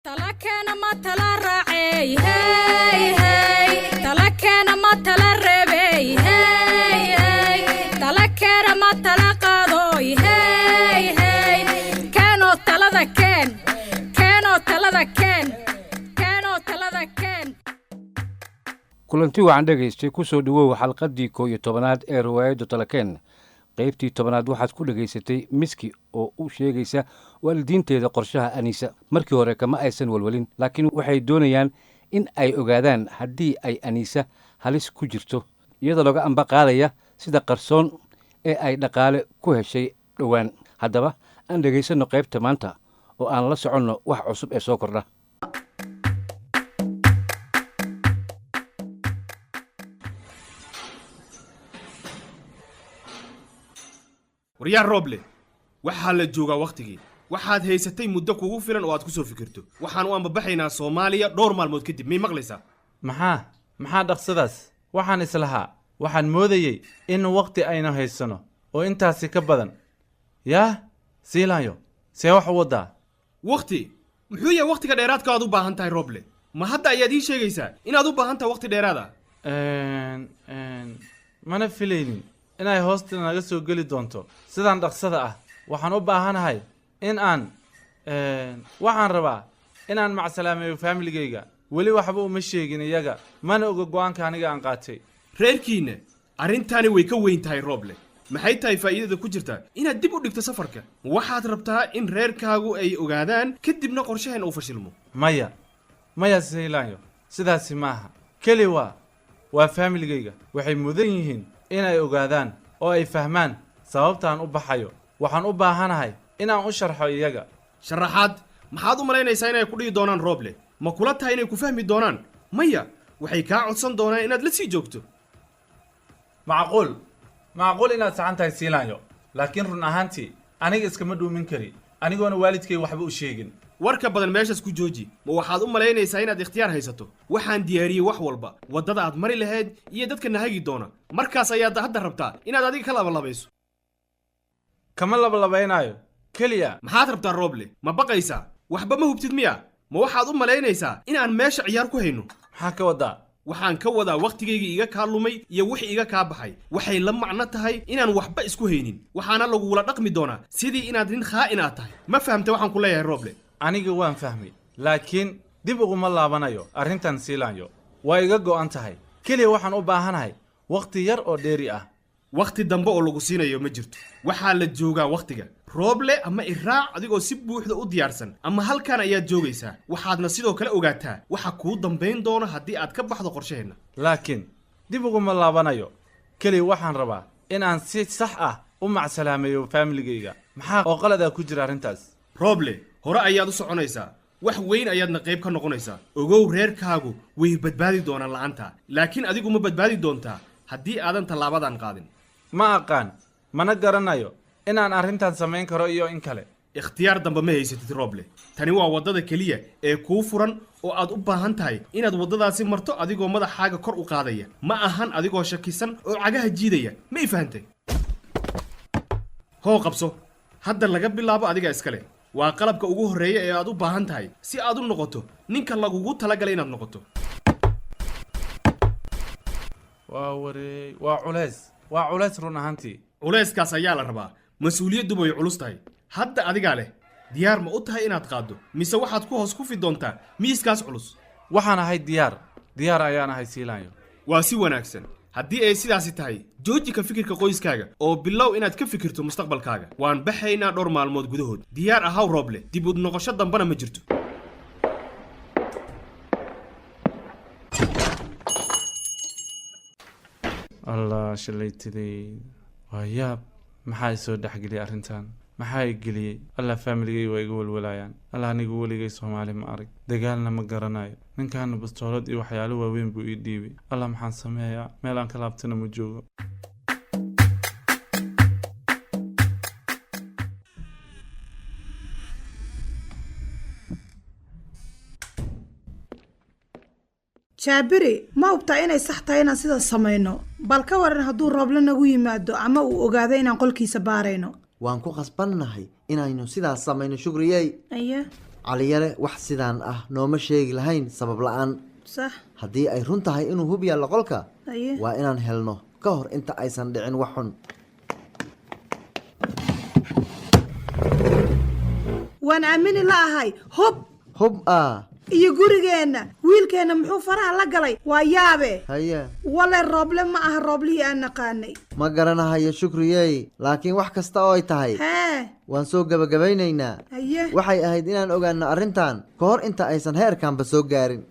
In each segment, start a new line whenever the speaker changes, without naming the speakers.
تلكنا ما تلرعي هاي هاي تلكنا ما تلربي هاي هاي تلكنا ما تلقضوي هاي هاي كانوا تلذكين كانوا تلذكين كانوا تلذكين
kulanti waxaan dhageystay ku soo dhawow xalqadii 11aad ee riwaayadda Talakeen qaybtii 10aad waxaad ku dhageysatay miski oo u sheegaysa waalidiinteeda qorshaha Anisa markii hore kama aysan walwalin laakiin waxay doonayaan in ay ogaadaan haddii ay Anisa halis ku jirto iyadoo laga amba qaadaya sida qarsoon ee ay dhaqaale ku heshay dhawaan haddaba aan dhageysano qaybta maanta oo aan la soconno wax cusub ee soo kordha
وريال روبلي waxaa la joogaa waqtigii waxaad haysatay muddo kugu filan oo aad ku soo fikirto waxaan u ambabaxaynaa Soomaaliya dhowr maalmood kadib may maqlaysaa
maxaa dhaqsadaas waxaan islahaa waxaan moodayay in waqti ayna haysano oo intaasi ka badan yaa siilayo see wax u wadaa
waqti muxuu yahay waqtiga dheeraadka aad u baahan tahay Roble ma hadda ayaad ii sheegaysaa inaad u baahan tahay waqti dheeraad ah
mana filaynin inay hoosta naga soo geli doonto sidaan dhaqsada ah waxaan u baahanahay in aan waxaan rabaa inaan macsalaameeyo familygayga weli waxba uma sheegin iyaga mana oga go'aanka aniga aan qaatay
reerkiina arrintaani way ka weyn tahay Roble maxay tahay faa'iidada ku jirta inaad dib u dhigto safarka waxaad rabtaa in reerkaagu ay ogaadaan kadibna qorshahan uu fashilmo
maya siilayo sidaasi maaha keli waa familygayga waxay mudan yihiin inay ogaadaan oo ay fahmaan sababtaan u baxayo waxaan u baahanahay inaan u sharxo iyaga
sharaxaad maxaad u malaynaysaa inay ku dhigi doonaan Roble ma kula tahay inay ku fahmi doonaan maya waxay ka codsan doonaan inaad la sii joogto
macquul inaad saxan tahay siilayo laakiin run ahaantii aniga iskama dhuumin kari anigoona waalidkay waxba u sheegin
warka badan meeshaas ku jooji ma waxaad u malaynaysaa inaad ikhtiyaar haysato waxaan diyaariyey wax walba wadada aad mari lahayd iyo dadka nahagi doona markaas ayaad hadda rabtaa inaad adiga ka labalabayso
kama labalabaynayo keliya
maxaad rabtaa Roble ma baqaysaa waxba ma hubtid miya ma waxaad u malaynaysaa inaan meesha ciyaar ku hayno
maxaa ka wadaa
waxaan ka wadaa waqtigayga iga kaa lumay iyo wixii iga kaa baxay waxay la macno tahay inaan waxba isku haynin waxaana lagula dhaqmi doonaa sidii inaad nin khaa'in aad tahay ma fahamtay waxaan ku leeyahay Roble
aniga waan fahmay laakiin dib uguma laabanayo arrintan siilayo waa iga go'an tahay keliya waxaan u baahanahay waqti yar oo dheeri ah
waqti dambe oo lagu siinayo ma jirto waxaa la joogaa waqtiga Roble ama iraac adigoo si buuxda u diyaarsan ama halkan ayaad joogaysaa waxaadna sidoo kale ogaataa waxa kuu dambeyn doona haddii aad ka baxdo qorshaheena
laakiin dib uguma laabanayo keliya waxaan rabaa in aan si sax ah u macsalaameeyo familygayga maxaa oo qalad ah ku jira arrintaas
Roble hore ayaad u soconaysaa wax weyn ayaadna qayb ka noqonaysaa ogow reerkaagu way badbaadi doonaan la'aanta laakiin adigu ma badbaadi doontaa haddii aadan tallaabadan qaadin
ma aqaan mana garanayo inaan arrintan samayn karo iyo in kale
ikhtiyaar dambe ma haysatid Roble tani waa wadada kaliya ee kuu furan oo aad u baahan tahay inaad wadadaasi marto adigoo madaxaaga kor u qaadaya ma ahan adigoo shakisan oo cagaha jiidaya ma ifahantay hoo qabso hadda laga bilaabo adiga iskale waa qalabka ugu horeeya ee aad u baahan tahay si aad u noqoto ninka lagugu talagalay inaad noqoto
waa culays run ahaantii
culayskaas ayaa la rabaa mas'uuliyaddu way culus tahay hadda adigaa leh diyaar ma u tahay inaad qaaddo mise waxaad ku hoos kufi doontaa miiskaas culus
waxaan ahay diyaar ayaan ahay siilayo
waa si wanaagsan haddii ay sidaasi tahay jooji ka fikirka qoyskaaga oo bilow inaad ka fikirto mustaqbalkaaga waan baxaynaa dhowr maalmood gudahood diyaar ahaw Roble dib u noqosho dambana ma jirto
allah shalaytiday waa yaab maxaa soo dhaxgeliyay arrintan maxaa geliyay allah familygay waa iga walwalayaan allah anigu weligay Soomaali ma arag dagaalna ma garanayo ninkan bastoolad iyo waxyaalo waaweyn buu ii dhiibay allah maxaan sameeyaa meel aan ka laabtana ma joogo
jaabiri ma hubtaa inay sax tahay inaan sidaas samayno bal ka waran hadduu Roble nagu yimaado ama uu ogaado inaan qolkiisa baarayno
waan ku qasbannahay inaynu sidaas samayno shukriyey caliyare wax sidaan ah nooma sheegi lahayn sabab la'aan
sax
haddii ay run tahay inuu hub yaallo qolka
haye
waa inaan helno ka hor inta aysan dhicin wax xun
waan aamini la'ahay
hub
iyo gurigeenna wiilkeenna muxuu faraha la galay waa yaabe
haye
wale rooble ma aha rooblihii aan naqaanay
ma garanahayo shukriyey laakiin wax kasta oo ay tahay
hee
waan soo gabagabaynaynaa
haye
waxay ahayd inaan ogaano arrintan ka hor inta aysan heerkanba soo gaarin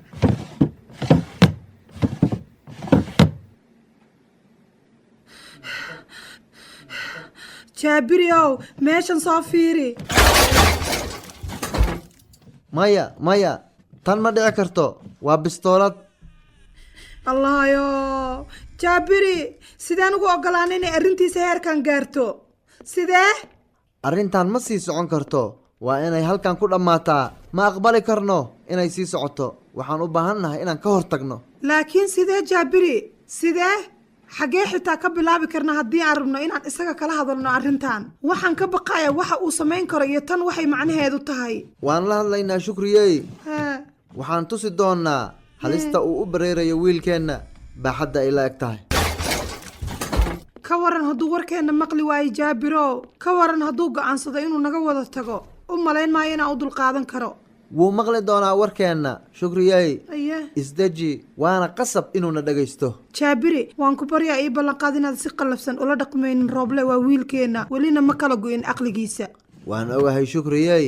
jaabiriow meeshan soo fiiri
maya tan ma dhici karto waa bistoolad
allahayo jaabiri sideen ugu oggolaana inay arrintiisa heerkan gaarto sidee
arrintan ma sii socon karto waa inay halkan ku dhammaataa ma aqbali karno inay sii socoto waxaan u baahannahay inaan ka hor tagno
laakiin sidee jaabiri sidee xaggee xitaa ka bilaabi karna haddii aan rabno inaan isaga kala hadalno arrintan waxaan ka baqaya waxa uu samayn karo iyo tan waxay macnaheedu tahay
waan la hadlaynaa shukriyey
hee
waxaan tusi doonnaa halista uu u bareerayo wiilkeenna baaxadda ay la eg tahay
ka waran hadduu warkeenna maqli waayo jaabiro ka waran hadduu go'aansado inuu naga wada tago u malayn maayo inaan u dulqaadan karo
wuu maqli doonaa warkeenna shukriyey
aye
isdeji waana qasab inuuna dhegaysto
jaabiri waan ku baryaa ii ballanqaad inaad si qallafsan ula dhaqmaynin rooble waa wiilkeenna welina ma kala go'in caqligiisa
waan ogahay shukriyey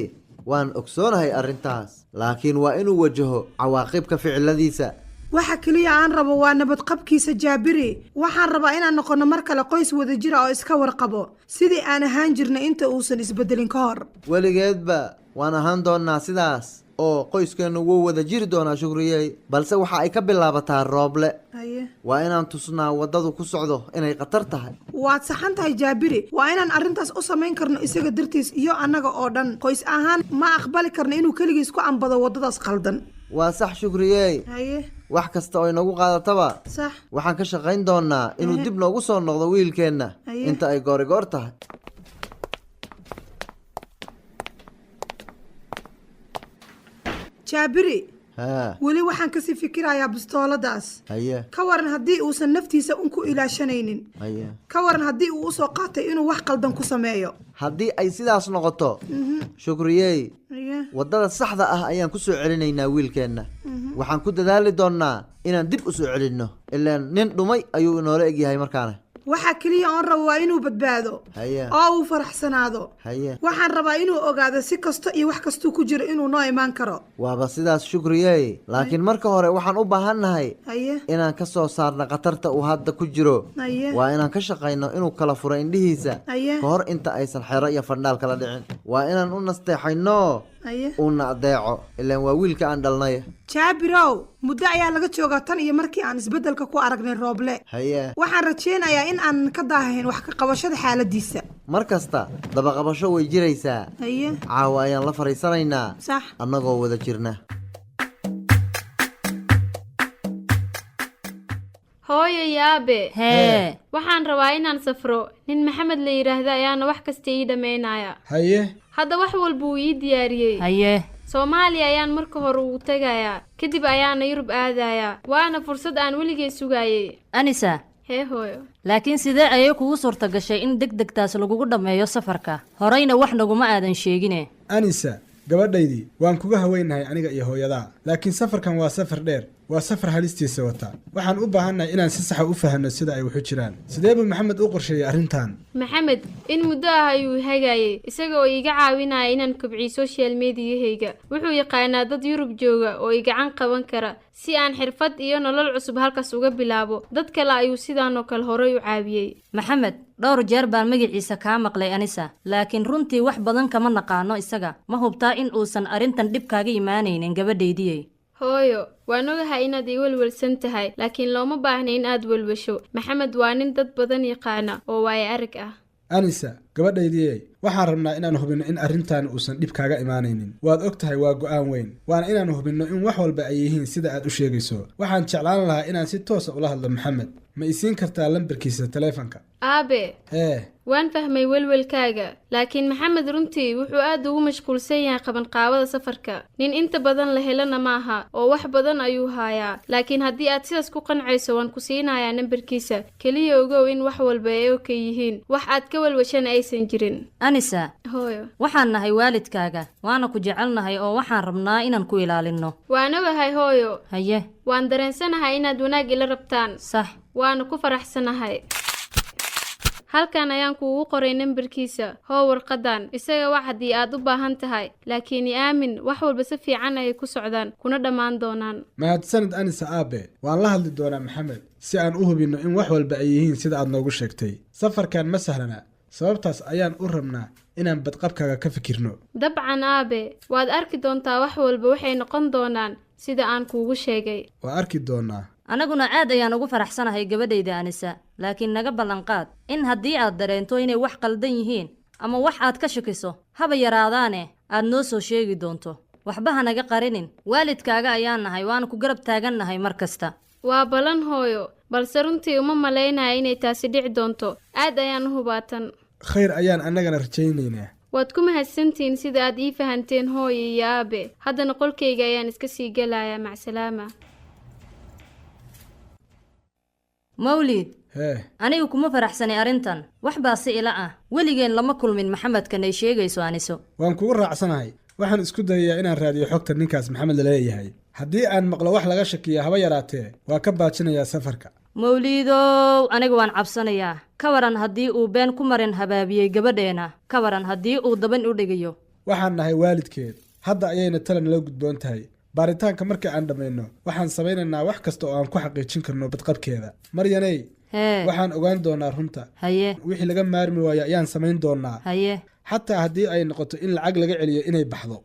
waan ogsoonahay arrintaas laakiin waa inuu wajaho cawaaqibka ficiladiisa
waxa keliya aan rabo waa nabadqabkiisa jaabiri waxaan rabaa inaan noqono mar kale qoys wada jira oo iska warqabo sidii aan ahaan jirnay inta uusan isbedelin ka hor
weligeedba waan ahaan doonnaa sidaas oo qoyskeennu wuu wada jiri doonaa shukriyey balse waxa ay ka bilaabataa rooble
haye
waa inaan tusnaa waddadu ku socdo inay khatar tahay
waad saxan tahay jaabiri waa inaan arrintaas u samayn karno isaga dartiis iyo annaga oo dhan qoys ahaan ma aqbali karno inuu keligiis ku ambado waddadaas qaldan
waa sax shukriyey
haye
wax kasta oo inagu qaadataba
sax
waxaan ka shaqayn doonnaa inuu dib noogu soo noqdo wiilkeenna
Aye.
inta ay goorigoor tahay
jaabiri
haa
weli waxaan kasii fikirayaa bistooladaas
haye
ka waran haddii uusan naftiisa un ku ilaashanaynin
haye
ka waran haddii uu usoo qaatay inuu wax qaldan ku sameeyo
haddii ay sidaas noqoto shukriyey
haye
waddada saxda ah ayaan ku soo celinaynaa wiilkeenna waxaan ku dadaali doonnaa inaan dib u soo celinno ilaan nin dhumay ayuu inoola egyahay markaana
waxaa keliya oon rabo waa inuu badbaado
haye
oo uu faraxsanaado
haye
waxaan rabaa inuu ogaado si kasto iyo wax kastuu ku jiro inuu noo imaan karo
waaba sidaas shukriyey laakiin marka hore waxaan u baahannahay
haye
inaan ka soo saarno khatarta uu hadda ku jiro
haye
waa inaan ka shaqayno inuu kala furo indhihiisa
haye
ka hor inta aysan xero iyo fandhaal kala dhicin waa inaan u nasteexayno
haye
uuna adeeco ilaan waa wiilka aan dhalnay
jaabirow muddo ayaa laga joogaa tan iyo markii aan isbeddelka ku aragnay rooble
haye
waxaan rajaynayaa in aan ka daahayn wax ka qabashada xaaladiisa
mar kasta dabaqabasho way jiraysaa
haye
caawa ayaan la fadhiisanaynaa
sax
annagoo wada jirna
hooyo yaabe
hee
waxaan rabaa inaan safro nin maxamed la yidhaahda ayaana wax kasta ii dhammaynaya
haye
hadda wax walba uu ii diyaariyey
haye
soomaaliya ayaan marka hore ugu tegayaa kadib ayaana yurub aadayaa waana fursad aan weligay sugaayey
anisa
hee hooyo
laakiin sidee ayay kugu suurta gashay in deg degtaas lagugu dhammeeyo safarka horeyna wax naguma aadan sheegine
anisa gabadhaydii waan kuga haweynahay aniga iyo hooyadaa laakiin safarkan waa safar dheer waa safar halistiisa wata waxaan u baahannahay inaan si saxa u fahanno sida ay waxu jiraan sidee buu maxamed u qorsheeyey arrintan
maxamed in muddo ah ayuu hagaayey isaga oo iga caawinaya inaan kobciyo social mediyahayga wuxuu yaqaanaa dad yurub jooga oo i gacan qaban kara si aan xirfad iyo nolol cusub halkaas uga bilaabo dad kale ayuu sidaanoo kale horey u caawiyey
maxamed dhowr jeer baan magaciisa kaa maqlay anisa laakiin runtii wax badan kama naqaano isaga ma hubtaa in uusan arrintan dhib kaaga imaanaynin gabadhaydiyey
hooyo waan ogahay inaad ii welwelsan tahay laakiin looma baahna in aad welwesho maxamed waa nin dad badan yaqaana oo waayo arag ah
anisa gabadhaydii waxaan rabnaa inaan hubinno in arrintan uusan dhib kaaga imaanaynin waad og tahay waa go'aan weyn waana inaan hubinno in wax walba ay yihiin sida aad u sheegayso waxaan jeclaan lahaa inaan si toosa ula hadlo maxamed ma isiin kartaa lambarkiisa taleefanka
aabe
hee
waan fahmay welwelkaaga laakiin maxamed runtii wuxuu aad ugu mashquulsan yahay qabanqaabada safarka nin inta badan la helana maaha oo wax badan ayuu haayaa laakiin haddii aad sidaas ku qancayso waan ku siinayaa nambarkiisa keliya ogow in wax walba ay okay yihiin wax aad ka walwashana aysan jirin
anisa
hooyo
waxaan nahay waalidkaaga waana ku jecelnahay oo waxaan rabnaa inaan ku ilaalinno
waan ogahay hooyo
haye
waan dareensanahay inaad wanaag ila rabtaan
sax
waana ku faraxsanahay halkan ayaan kuugu qoray nambarkiisa hoo warqadan isaga wax haddii aad u baahan tahay laakiin aamin wax walba si fiican ayay ku socdaan kuna dhammaan doonaan
mahadsanid anisa aabe waan la hadli doonaa maxamed si aan u hubinno in wax walba ay yihiin sida aad noogu sheegtay safarkan ma sahlana sababtaas ayaan u rabnaa inaan badqabkaaga ka fikirno
dabcan aabe waad arki doontaa wax walba waxay noqon doonaan sida aan kuugu sheegay
waa arki doonaa
anaguna aad ayaan ugu faraxsanahay gabadhayda anisa laakiin naga ballanqaad in haddii aad dareento inay wax qaldan yihiin ama wax aad ka shakiso haba yaraadaane aad noo soo sheegi doonto waxba ha naga qarinin waalidkaaga ayaan nahay waana ku garab taagannahay mar kasta
waa balan hooyo balse runtii uma malaynaya inay taasi dhici doonto aad ayaan u hubaatan
khayr ayaan annagana rajaynaynaa
waad ku mahadsantihiin sida aad ii fahanteen hooyo iyo aabe haddana qolkayga ayaan iska sii gelayaa macsalaama
mawlid
hee
anigu kuma faraxsanay arrintan wax baase ila ah weligeen lama kulmin maxamedkan ay sheegayso aniso
waan kugu raacsanahay waxaan isku dayayaa inaan raadiyo xogta ninkaas maxamed laleeyahay haddii aan maqlo wax laga shakiya haba yaraatee waa ka baajinayaa safarka
mawliidow aniga waan cabsanayaa ka waran haddii uu been ku marin habaabiyey gabadheena ka waran haddii uu daban u dhigayo
waxaan nahay waalidkeed hadda ayayna tala nala gudboon tahay baaritaanka markii aan dhammayno waxaan samaynaynaa wax kasta oo aan ku xaqiijin karno badqabkeeda maryaney
hee
waxaan ogaan doonaa runta
haye
wixii laga maarmi waayo ayaan samayn doonaa
haye
xataa haddii ay noqoto in lacag laga celiyo inay baxdo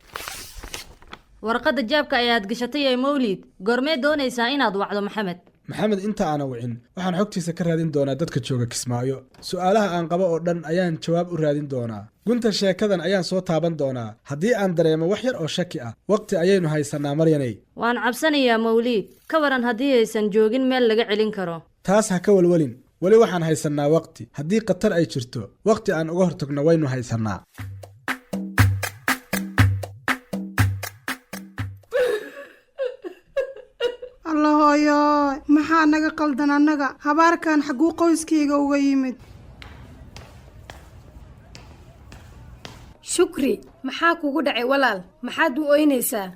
warqadda jaabka ayaad gashatay ee mawlid goormee doonaysaa inaad wacdo maxamed
maxamed inta aana wicin waxaan xogtiisa ka raadin doonaa dadka jooga kismaayo su'aalaha aan qabo oo dhan ayaan jawaab u raadin doonaa gunta sheekadan ayaan soo taaban doonaa haddii aan dareemo wax yar oo shaki ah waqti ayaynu haysannaa maryaney
waan cabsanayaa mawliid ka waran haddii aysan joogin meel laga celin karo
taas ha ka walwalin weli waxaan haysannaa waqti haddii khatar ay jirto waqti aan uga hortagno waynu haysannaa
allahooyo maxaa naga qaldan annaga habaarkan xagguu qoyskayga uga yimid
shukri maxaa kugu dhacay walaal maxaad u oynaysaa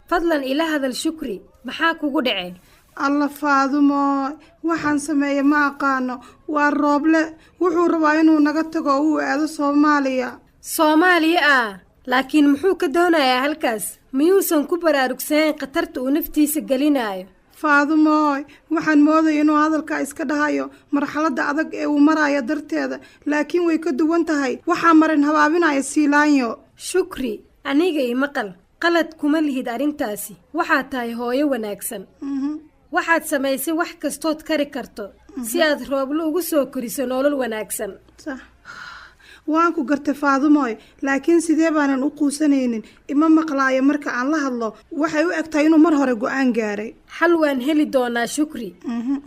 fadlan ila hadal shukri maxaa kugu dhacay
alla faadumo waxaan sameeye ma aqaano waa rooble wuxuu rabaa inuu naga tago oo uu aado
soomaaliya ah laakiin muxuu ka doonayaa halkaas miyuusan ku baraarugsanayn khatarta uu naftiisa gelinaayo
faadumooy waxaan moodaya inuu hadalkaa iska dhahayo marxaladda adag ee uu maraayo darteeda laakiin way ka duwan tahay waxaa marin habaabinaya siilaanyo
shukri aniga ii maqal qalad kuma lihid arrintaasi waxaad tahay hooyo wanaagsan waxaad samaysay wax kastood kari karto si aad rooblo ugu soo koriso nolol wanaagsan
waan ku gartay faadumooy laakiin sidee baanan u quusanaynin ima maqlaayo marka aan la hadlo waxay u eg tahay inuu mar hore go-aan gaaray
xal waan heli doonaa shukri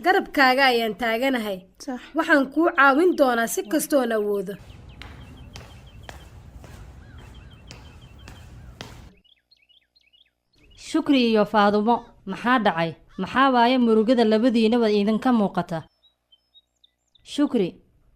garabkaaga ayaan taaganahay waxaan kuu caawin doonaa si kastoon awoodo
shukri iyo faadumo maxaa dhacay maxaa waaye murugada labadiinaba idinka muuqata shukri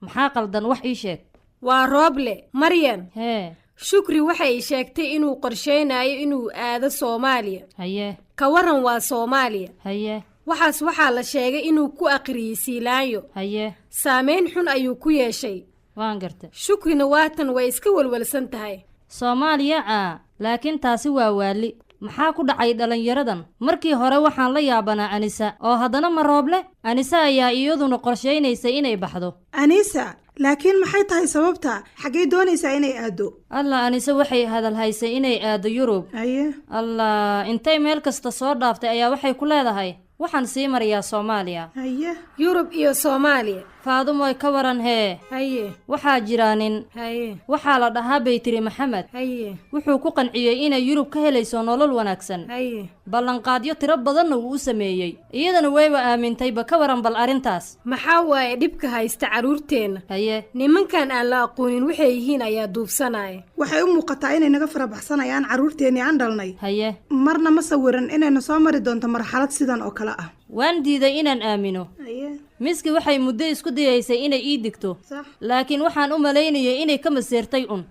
maxaa qaldan wax ii sheeg
waa rooble maryan
hee
shukri waxay sheegtay inuu qorsheynayo inuu aado soomaaliya
haye
ka waran waa soomaaliya
haye
waxaa la sheegay inuu ku aqriyey siilaanyo
haye
saameyn xun ayuu ku yeeshay
waan garta
shukrina waatan way iska walwalsan tahay
soomaaliya laakiin taasi waa waali maxaa ku dhacay dhallinyaradan markii hore waxaan la yaabanaa anisa oo haddana ma rooble anisa ayaa iyaduna qorshaynaysay inay baxdo
anisa laakiin maxay tahay sababta xaggay doonaysaa inay aado
allah anise waxay hadal haysay inay aado yurub
haye
allah intay meel kasta soo dhaaftay ayaa waxay ku leedahay waxaan sii marayaa soomaaliya
haye
yurub iyo soomaaliya
faadumoy ka waran hee
haye
waxaa jira nin
haye
waxaa la dhahaa bay tiri maxamed
haye
wuxuu ku qanciyey inay yurub ka helayso nolol wanaagsan
haye
ballanqaadyo tiro badanna wuu u sameeyey iyadana wayba aamintayba ka waran bal arrintaas
maxaa waaye dhibka haysta carruurteenna
haye
nimankan aan la aqoonin waxay yihiin ayaa duubsanaya
waxay u muuqataa inay naga farabaxsanayaan carruurteennii aan dhalnay
haye
marna ma sawiran inayna soo mari doonto marxalad sidan oo kale ah
waan diiday inaan aamino miski waxay muddo isku dayaysay inay ii digto laakiin waxaan u malaynayay inay ka maseertay un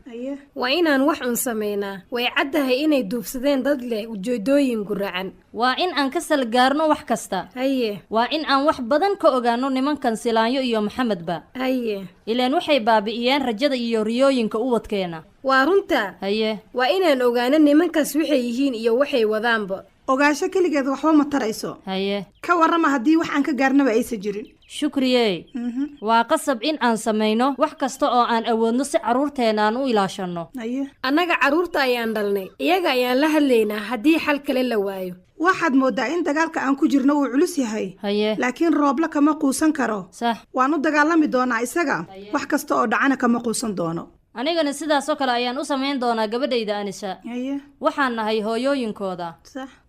waa inaan wax un samaynaa way caddahay inay duubsadeen dad leh ujeedooyin guracan
waa in aan ka salgaarno wax kasta
haye
waa in aan wax badan ka ogaano nimankan Silaanyo iyo Maxamedba
haye
ilaan waxay baabi'iyeen rajada iyo riyooyinka ubadkeena
waa runta
haye
waa inaan ogaano nimankaas waxay yihiin iyo waxay wadaanba
ogaasho keligeed waxba ma tarayso
haye
ka warrama haddii wax aan ka gaarnaba aysan jirin
shukriye waa qasab in aan samayno wax kasta oo aan awoodno si carruurteena aan u ilaashanno
annaga carruurta ayaan dhalnay iyaga ayaan la hadlaynaa haddii xal kale la waayo
waxaad mooddaa in dagaalka aan ku jirno uu culus yahay
haye
laakiin Rooble kama quusan karo
sax
waan u dagaalami doonaa isaga wax kasta oo dhacana kama quusan doono
anigana sidaas oo kale ayaan u samayn doonaa gabadhayda Anisa waxaan nahay hooyooyinkooda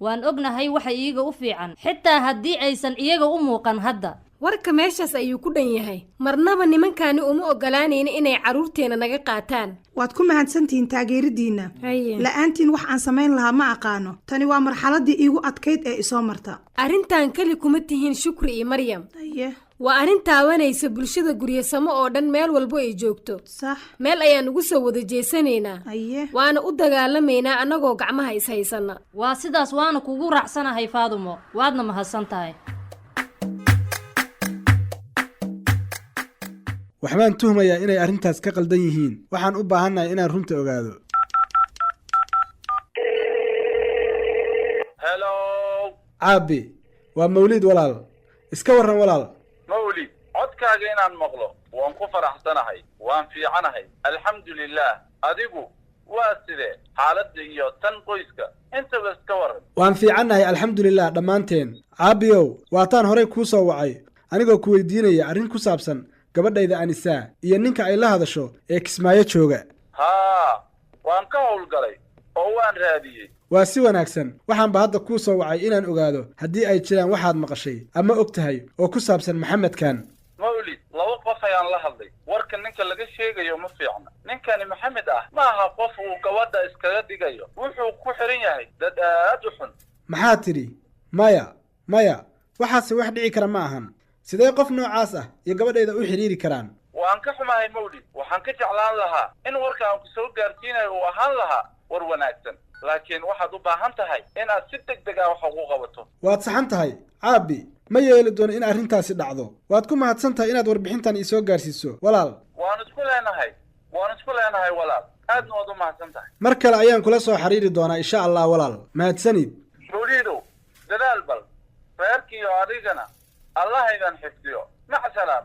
waan ognahay waxa iyaga u fiican xitaa haddii aysan iyaga u muuqan hadda
warka meeshaas ayuu ku dhan yahay marnaba nimankaani uma ogolaanayna inay carruurteena naga qaataan
waad ku mahadsantihiin taageeradiinna la'aantiin wax aan samayn lahaa ma aqaano tani waa marxaladdii iigu adkayd ee isoo marta
arrintan keli kuma tihiin Shukri iyo Maryam waa arrin taabanaysa bulshada guryasamo oo dhan meel walbo ay joogto meel ayaan ugu soo wada jeesanaynaa waana u dagaalamaynaa annagoo gacmaha is haysana
waa sidaas waana kugu raacsanahay Faadumo waadna mahadsan tahay
waxbaan tuhmayaa inay arrintaas ka qaldan yihiin waxaan u baahannahay inaan runta ogaado
hello
caabi waa mawliid walaal iska warran walaal
mawlid codkaaga inaan maqlo waan ku faraxsanahay waan fiicanahay alxamdulillaah adigu waa sidee xaaladda iyo tan qoyska intaba iska warran
waan fiicannahay alxamdulillaah dhammaanteen caabiyow waataan horey kuu soo wacay anigoo ku weydiinaya arrin ku saabsan gabadhayda Anisa iyo ninka ay la hadasho ee Kismaayo jooga
haa waan ka howlgalay oo waan raadiyey
waa si wanaagsan waxaanba hadda kuu soo wacay inaan ogaado haddii ay jiraan waxaad maqashay ama og tahay oo ku saabsan Maxamedkan
mawlid laba qof ayaan la hadlay warka ninka laga sheegayo ma fiicna ninkani Maxamed ah ma aha qof uu gabadha iskaga dhigayo wuxuu ku xiran yahay dad aad u xun
maxaa tidhi maya waxaase wax dhici kara ma ahan sidee qof noocaas ah iyo gabadhayda u xiriiri karaan
waan ka xumahay mawlid waxaan ka jeclaan lahaa in warka aan ku soo gaarsiinayo uu ahaan lahaa war wanaagsan laakiin waxaad u baahan tahay inaad si degdeg ah wax ugu qabato
waad saxan tahay caabi ma yeeli doono in arrintaasi dhacdo waad ku mahadsan tahay inaad warbixintan ii soo gaarsiiso walaal
waan isku leenahay walaal aadna waad u mahadsan tahay
mar kale ayaan kula soo xiriiri doonaa insha allah walaal mahadsanid
mawlidow dadaal bal reerkiiyo adigana allah idin xifdiyo maca salaam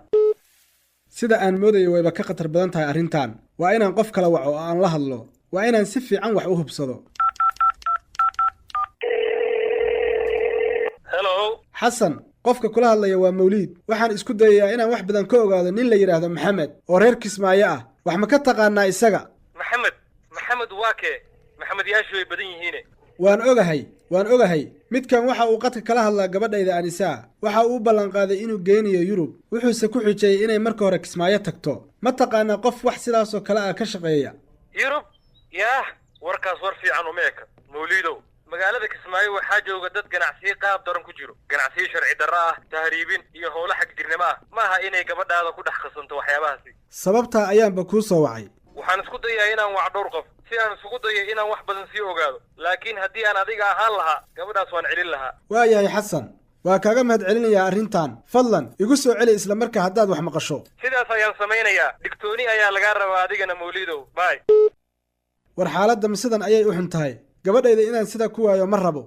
sida aan moodayo wayba ka khatar badan tahay arrintan waa inaan qof kala waco oo aan la hadlo waa inaan si fiican wax u hubsado
hello
xasan qofka kula hadlaya waa mawliid waxaan isku dayayaa inaan wax badan ka ogaado nin la yidhaahdo Maxamed oo reer Kismaayo ah wax ma ka taqaanaa isaga
maxamed waa kee maxamed yaashu way badan yihiin
waan ogahay midkan waxa uu qadka kala hadlaa gabadhayda Anisa waxa uu ballan qaaday inuu geynayo Yurub wuxuuse ku xijay inay marka hore Kismaayo tagto ma taqaanaa qof wax sidaas oo kale ah ka shaqeeya
Yurub yaa warkaas war fiican u meeka mawliidow magaalada Kismaayo waxaa jooga dad ganacsiyo qaab daran ku jiro ganacsiyo sharci darro ah tahriibin iyo howlo xagjirnimo ah maaha inay gabadhaada ku dhex qasanto waxyaabahaasi
sababtaa ayaanba kuu soo wacay
waxaan isku dayaa inaan wax dhowr qof si aan isugu dayo inaan wax badan sii ogaado laakiin haddii aan adiga ahaan lahaa gabadhaas waan celin lahaa
waayahay xasan waa kaaga mahad celinayaa arrintan fadlan igu soo celi isla markaa haddaad wax maqasho
sidaas ayaan samaynayaa digtooni ayaa lagaa rabaa adigana mawliidow bay
war xaaladda sidan ayay u xun tahay gabadhayda inaan sidaa ku waayo ma rabo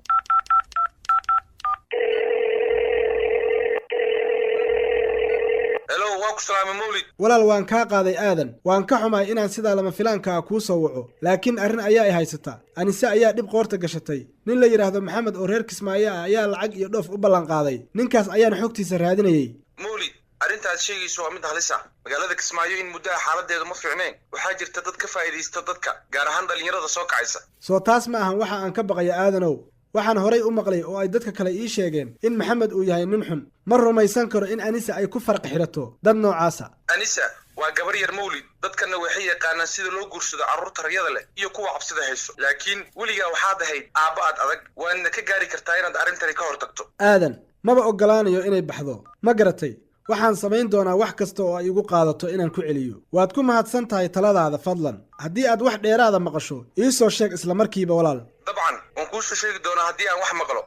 walaal waan kaa qaaday aadan waan ka xumahay inaan sidaa lama filaanka ah kuu soo waco laakiin arrin ayaa i haysata Anise ayaa dhib qoorta gashatay nin la yidhaahdo Maxamed oo reer Kismaayo ah ayaa lacag iyo dhoof u ballan qaaday ninkaas ayaan xogtiisa raadinayay
mawlid arrintaas sheegayso waa mid halis ah magaalada Kismaayo in muddo xaaladeedu ma fiicneen waxaa jirta dad ka faa'iideysta dadka gaar ahaan dhalinyarada soo kacaysa
soo taas ma ahan waxa aan ka baqayo aadanow waxaan horay u maqlay oo ay dadka kale ii sheegeen in maxamed uu yahay nin xun ma rumaysan karo in anisa ay ku farqi xidhato dad noocaasa
anisa waa gabar yar mawlid dadkana waxay yaqaanaan sida loo guursado carruurta rayada leh iyo kuwa cabsida hayso laakiin weligaa waxaad ahayd aabba aad adag waadna ka gaari kartaa inaad arrintani ka hortagto
aadan maba oggolaanayo inay baxdo ma garatay waxaan samayn doonaa wax kasta oo ay igu qaadato inaan ku celiyo waad ku mahadsan tahay taladaada fadlan haddii aad wax dheeraada maqasho ii soo sheeg isla markiiba walaal
dabcan waan kuu soo sheegi doonaa haddii aan wax maqlo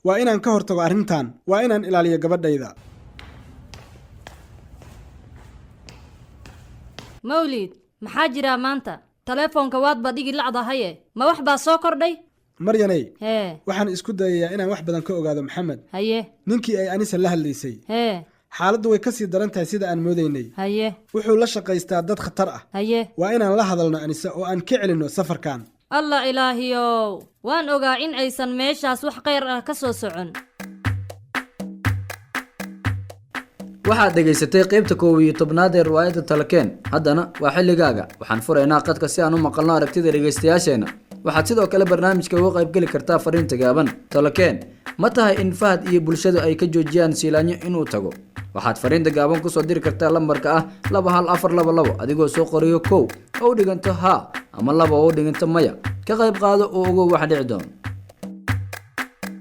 waa inaan ka hortago arrintan waa inaan ilaaliyo gabadhayda
mawlid maxaa jira maanta taleefoonka waadba dhigi lacdahaye ma wax baa soo kordhay
maryanay
hee
waxaan isku dayayaa inaan wax badan ka ogaado maxamed
haye
ninkii ay anisa la hadlaysay
hee
xaaladdu way ka sii daran tahay sida aan moodaynay
haye
wuxuu la shaqaystaa dad khatar ah
haye
waa inaan la hadalno anise oo aan ka celinno safarkan
allah ilaahiyow waan ogaa in aysan meeshaas wax khayr ah ka soo socon
waxaad dhegaysatay qaybta 11 ee riwaayadda Talakeen haddana waa xilligaaga waxaan furaynaa qadka si aan u maqalno aragtida dhegaystayaasheena waxaad sidoo kale barnaamijka uga qayb geli kartaa fariinta gaaban Talakeen ma tahay in Fahad iyo bulshadu ay ka joojiyaan Siilaanyo inuu tago waxaad fariinta gaaban ku soo diri kartaa lambarka ah 21422 adigoo soo qoriyo 1 oo dhiganto ha ama 2 oo dhiganto maya ka qayb qaado oo ugu wax dhici doon